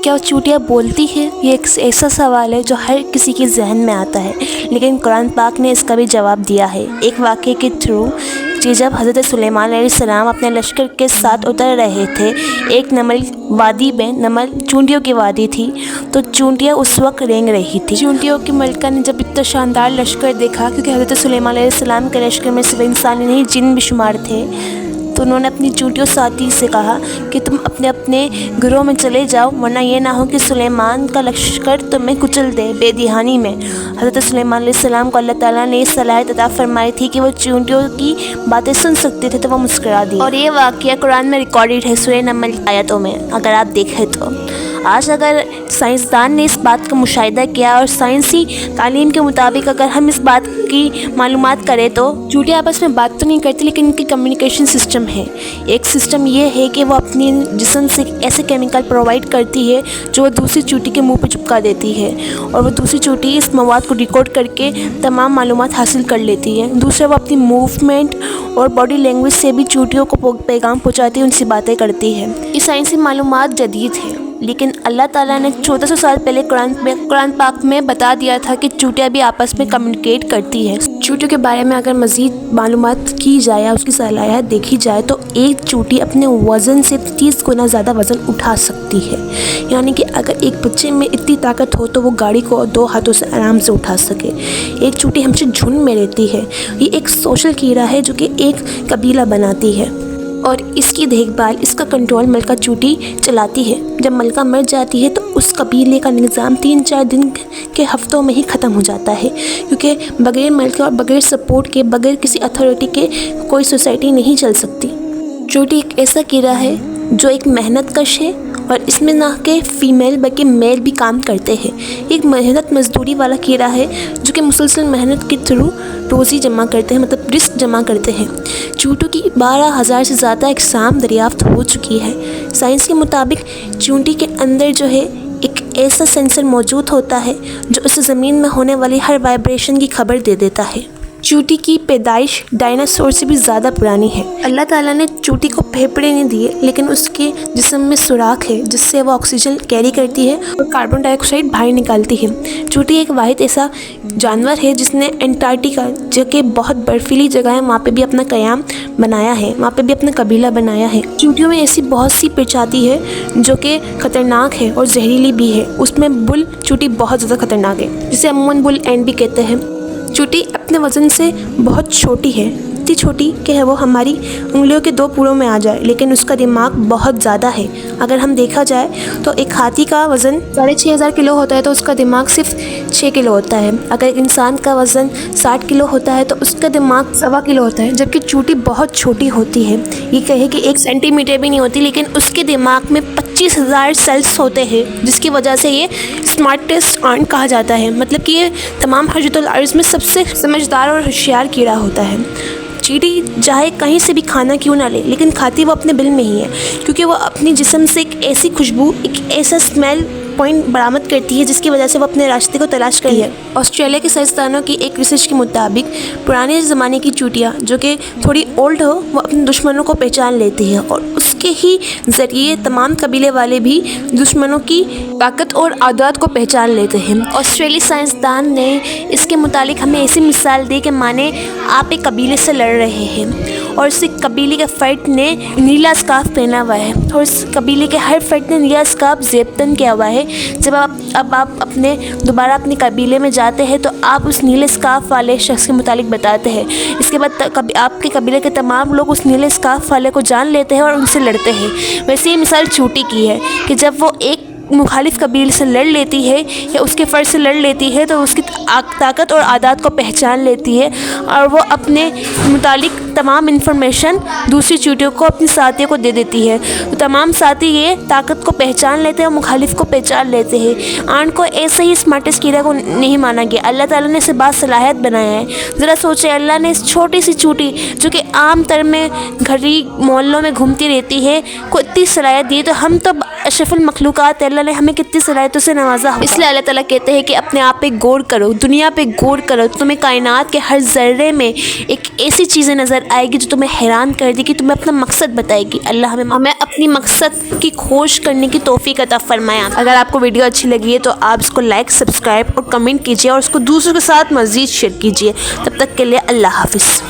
کیا چونٹیاں بولتی ہے؟ یہ ایک ایسا سوال ہے جو ہر کسی کے ذہن میں آتا ہے، لیکن قرآن پاک نے اس کا بھی جواب دیا ہے ایک واقعے کے تھرو کہ جب حضرت سلیمان علیہ السلام اپنے لشکر کے ساتھ اتر رہے تھے ایک نمل وادی میں، نمل چونٹیوں کی وادی تھی، تو چونٹیاں اس وقت رینگ رہی تھی۔ چونٹیوں کی ملکہ نے جب اتنا شاندار لشکر دیکھا، کیونکہ حضرت سلیمان علیہ السلام کے لشکر میں صرف انسان ہی نہیں جن بھی شمار تھے، تو انہوں نے اپنی چونٹیوں ساتھی سے کہا کہ تم اپنے اپنے گھروں میں چلے جاؤ، ورنہ یہ نہ ہو کہ سلیمان کا لشکر تمہیں کچل دے بے دہانی میں۔ حضرت سلیمان علیہ السلام کو اللہ تعالیٰ نے یہ صلاحیت عطا فرمائی تھی کہ وہ چونٹیوں کی باتیں سن سکتے تھے، تو وہ مسکرا دی، اور یہ واقعہ قرآن میں ریکارڈڈ ہے سورہ نمل کی آیتوں میں اگر آپ دیکھیں تو۔ آج اگر سائنسدان نے اس بات کا مشاہدہ کیا اور سائنسی تعلیم کے مطابق اگر ہم اس بات کی معلومات کریں تو چونٹیاں آپس میں بات تو نہیں کرتی، لیکن ان کی کمیونیکیشن سسٹم ہے۔ ایک سسٹم یہ ہے کہ وہ اپنی جسم سے ایسے کیمیکل پرووائڈ کرتی ہے جو وہ دوسری چونٹی کے منہ پہ چپکا دیتی ہے، اور وہ دوسری چونٹی اس مواد کو ڈیکوڈ کر کے تمام معلومات حاصل کر لیتی ہے۔ دوسرا، وہ اپنی موومنٹ اور باڈی لینگویج سے بھی چونٹیوں کو پیغام پہنچاتی ہے، ان سے باتیں کرتی ہے۔ یہ سائنسی معلومات جدید ہے، لیکن اللہ تعالیٰ نے 1400 سال پہلے قرآن پاک میں بتا دیا تھا کہ چونٹیاں بھی آپس میں کمیونیکیٹ کرتی ہیں۔ چونٹیوں کے بارے میں اگر مزید معلومات کی جائے، اس کی صلاحیت دیکھی جائے، تو ایک چونٹی اپنے وزن سے 30 گنا زیادہ وزن اٹھا سکتی ہے، یعنی کہ اگر ایک بچے میں اتنی طاقت ہو تو وہ گاڑی کو 2 ہاتھوں سے آرام سے اٹھا سکے۔ ایک چونٹی ہمیشہ جھنڈ میں رہتی ہے، یہ ایک سوشل کیڑا ہے جو کہ ایک قبیلہ بناتی ہے، اور اس کی دیکھ بھال، اس کا کنٹرول ملکہ چونٹی چلاتی ہے۔ جب ملکہ مر جاتی ہے تو اس قبیلے کا نظام 3-4 دن کے ہفتوں میں ہی ختم ہو جاتا ہے، کیونکہ بغیر ملکہ اور بغیر سپورٹ کے، بغیر کسی اتھارٹی کے کوئی سوسائٹی نہیں چل سکتی۔ چونٹی ایک ایسا کیڑا ہے جو ایک محنت کش ہے، اور اس میں نہ کہ فیمیل بلکہ میل بھی کام کرتے ہیں۔ ایک محنت مزدوری والا کیڑا ہے جو کہ مسلسل محنت کے تھرو روزی جمع کرتے ہیں، مطلب رزق جمع کرتے ہیں۔ چونٹیوں کی 12,000 سے زیادہ اقسام دریافت ہو چکی ہے۔ سائنس کے مطابق چونٹی کے اندر جو ہے ایک ایسا سینسر موجود ہوتا ہے جو اسے زمین میں ہونے والی ہر وائبریشن کی خبر دے دیتا ہے۔ چونٹی کی پیدائش ڈائناسور سے بھی زیادہ پرانی ہے۔ اللہ تعالیٰ نے چونٹی کو پھیپھڑے نہیں دیے، لیکن اس کے جسم میں سوراخ ہے جس سے وہ آکسیجن کیری کرتی ہے اور کاربن ڈائی آکسائڈ باہر نکالتی ہے۔ چونٹی ایک واحد ایسا جانور ہے جس نے انٹارکٹیکا، جو کہ بہت برفیلی جگہ ہے، وہاں پہ بھی اپنا قیام بنایا ہے، وہاں پہ بھی اپنا قبیلہ بنایا ہے۔ چونٹیوں میں ایسی بہت سی پرجاتی ہے جو کہ خطرناک ہے اور زہریلی بھی ہے۔ اس میں بل چونٹی بہت زیادہ خطرناک ہے، جسے عموماً بل اینڈ بھی کہتے ہیں۔ چونٹی اپنے وزن سے بہت چھوٹی ہے، اتنی چھوٹی کہ وہ ہماری انگلیوں کے 2 پوروں میں آ جائے، لیکن اس کا دماغ بہت زیادہ ہے۔ اگر ہم دیکھا جائے تو ایک ہاتھی کا وزن 6,500 کلو ہوتا ہے تو اس کا دماغ صرف 6 کلو ہوتا ہے۔ اگر ایک انسان کا وزن 60 کلو ہوتا ہے تو اس کا دماغ 1.25 کلو ہوتا ہے، جبکہ چونٹی بہت چھوٹی ہوتی ہے، یہ کہے کہ 1 سینٹی میٹر بھی نہیں ہوتی، لیکن اس کے دماغ میں 25,000 سیلز ہوتے ہیں، جس کی وجہ سے یہ اسمارٹسٹ آنٹ کہا جاتا ہے، مطلب کہ یہ تمام حجرۃ الارض میں سب سے سمجھدار اور ہوشیار کیڑا ہوتا ہے۔ چیٹی چاہے کہیں سے بھی کھانا کیوں نہ لے، لیکن کھاتی وہ اپنے بل میں ہی ہے، کیونکہ وہ اپنی جسم سے ایک ایسی خوشبو، ایک ایسا اسمیل پوائنٹ برآمد کرتی ہے جس کی وجہ سے وہ اپنے راستے کو تلاش کرتی ہے۔ آسٹریلیا کے سائنسدانوں کی ایک ریسرچ کے مطابق پرانے زمانے کی چونٹیاں جو کہ تھوڑی اولڈ ہو، وہ اپنے دشمنوں کو پہچان لیتی ہے، اور اس کے ہی ذریعے تمام قبیلے والے بھی دشمنوں کی طاقت اور عادات کو پہچان لیتے ہیں۔ آسٹریلی سائنسدان نے اس کے متعلق ہمیں ایسی مثال دی کہ مانے آپ ایک قبیلے سے لڑ رہے ہیں اور اس قبیلے کے فرد نے نیلا اسکارف پہنا ہوا ہے، اور اس قبیلے کے ہر فرد نے نیلا اسکارف زیبتن کیا ہوا ہے۔ جب آپ اپنے دوبارہ اپنے قبیلے میں جاتے ہیں تو آپ اس نیلے اسکارف والے شخص کے متعلق بتاتے ہیں، اس کے بعد آپ کے قبیلے کے تمام لوگ اس نیلے اسکارف والے کو جان لیتے ہیں اور ان سے لڑتے ہیں۔ ویسے یہ مثال چونٹی کی ہے کہ جب وہ ایک مخالف قبیلے سے لڑ لیتی ہے یا اس کے فرد سے لڑ لیتی ہے تو اس کی طاقت اور عادات کو پہچان لیتی ہے، اور وہ اپنے متعلق تمام انفارمیشن دوسری چونٹیوں کو، اپنی ساتھیوں کو دے دیتی ہے۔ تو تمام ساتھی یہ طاقت کو پہچان لیتے ہیں اور مخالف کو پہچان لیتے ہیں۔ آنٹ کو ایسے ہی اسمارٹسٹ کیڑے کو نہیں مانا گیا، اللہ تعالیٰ نے اسے بات صلاحیت بنایا ہے۔ ذرا سوچے، اللہ نے اس چھوٹی سی چونٹی جو کہ عام تر میں گھری محلوں میں گھومتی رہتی ہے کو اتنی صلاحیت دی، تو ہم تو اشرف المخلوقات ہے، اللہ نے ہمیں کتنی صلاحیتوں سے نوازا ہو۔ اس لیے اللہ تعالیٰ کہتے ہیں کہ اپنے آپ پہ غور کرو، دنیا پہ غور کرو، تمہیں کائنات کے ہر ذرے میں ایک ایسی چیزیں نظر نظر آئے گی جو تمہیں حیران کر دے گی، تمہیں اپنا مقصد بتائے گی۔ اللہ ہمیں اپنی مقصد کی کھوج کرنے کی توفیق عطا فرمائے۔ اگر آپ کو ویڈیو اچھی لگی ہے تو آپ اس کو لائک، سبسکرائب اور کمنٹ کیجیے اور اس کو دوسروں کے ساتھ مزید شیئر کیجیے۔ تب تک کے لیے اللہ حافظ۔